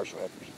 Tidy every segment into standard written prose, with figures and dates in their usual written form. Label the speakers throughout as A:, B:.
A: commercial heifers.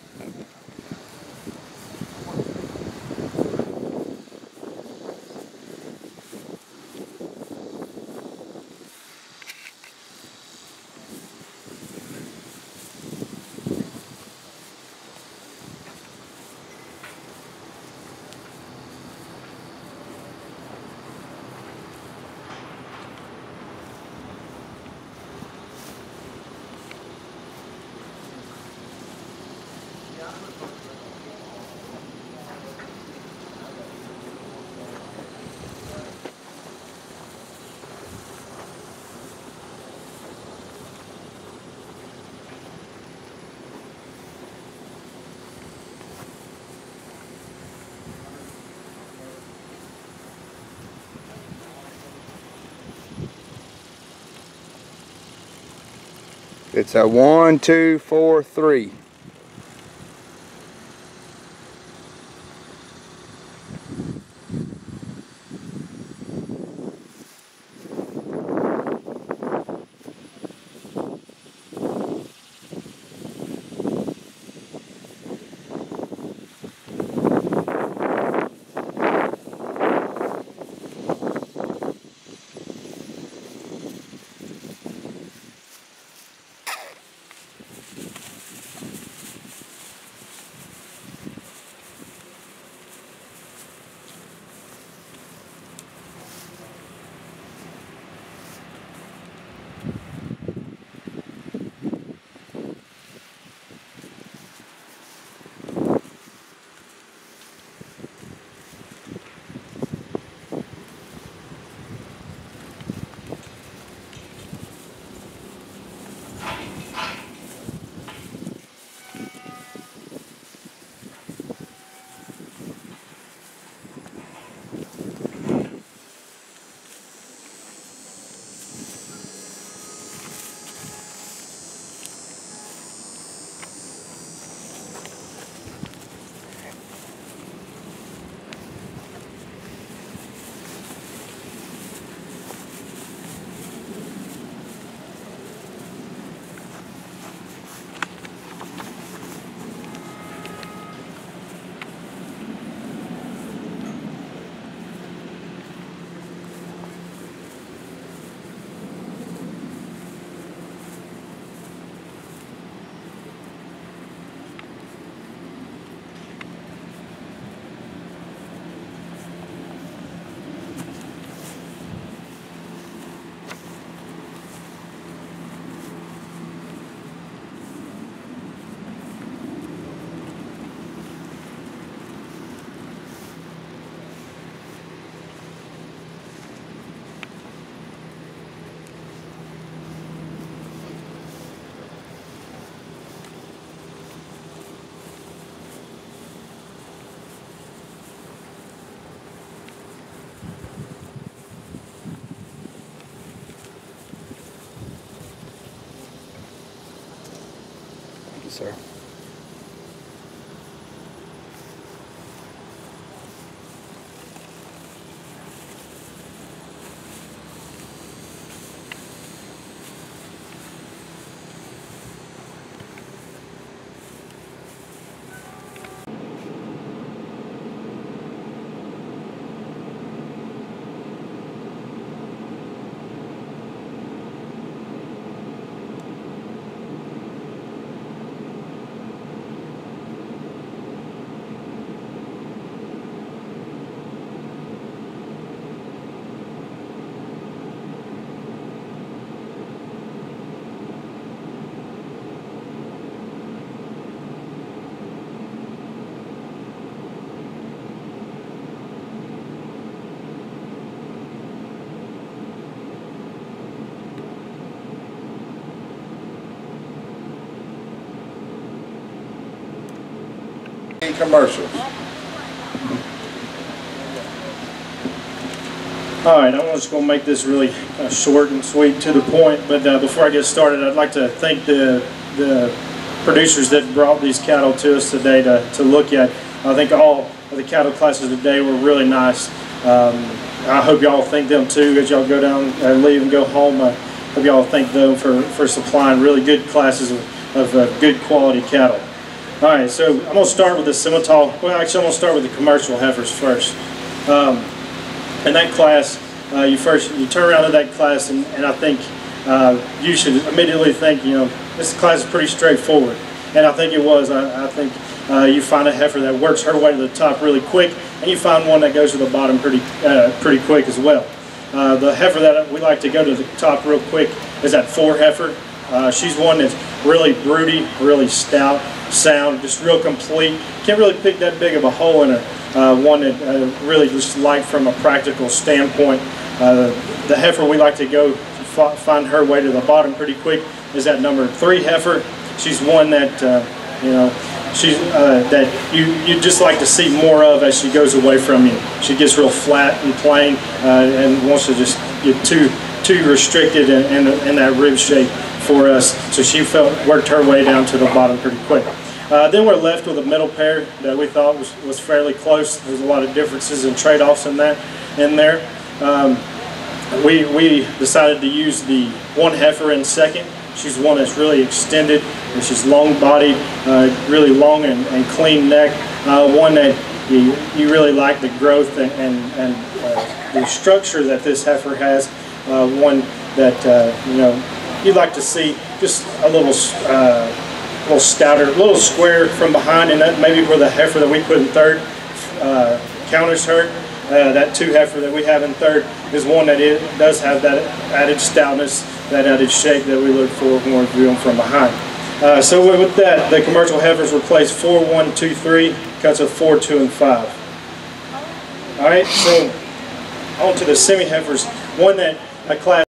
A: It's a 1, 2, 4, 3. Sir. Commercials.
B: Alright, I'm just going to make this really short and sweet to the point, but before I get started, I'd like to thank the producers that brought these cattle to us today to look at. I think all of the cattle classes today were really nice. I hope y'all thank them too as y'all go down and leave and go home. I hope y'all thank them for supplying really good classes of good quality cattle. All right, so I'm going to start with the Simmental. Well, actually, I'm going to start with the commercial heifers first. In that class, you turn around to that class, and I think you should immediately think, this class is pretty straightforward. And I think it was. I think you find a heifer that works her way to the top really quick, and you find one that goes to the bottom pretty quick as well. The heifer that we like to go to the top real quick is that 4 heifer. She's one that's really broody, really stout, sound, just real complete. Can't really pick that big of a hole in her. One that really just like from a practical standpoint. The heifer we like to go find her way to the bottom pretty quick is that number 3 heifer. She's one that that you just like to see more of as she goes away from you. She gets real flat and plain and wants to just get too restricted in that rib shape for us. So she worked her way down to the bottom pretty quick. Then we're left with a middle pair that we thought was fairly close. There's a lot of differences and trade-offs in there. We decided to use the 1 heifer in second. She's one that's really extended, and she's long-bodied, really long and clean neck. One that you really like the growth and the structure that this heifer has. One that you'd like to see just a little stouter, a little square from behind, and that maybe where the heifer that we put in third counters her. That 2 heifer that we have in third is one that does have that added stoutness, that added shape that we look for when we're viewing from behind. So with that, the commercial heifers were placed 4, 1, 2, 3, cuts of 4, 2, and 5. All right, so on to the semi heifers. One that a class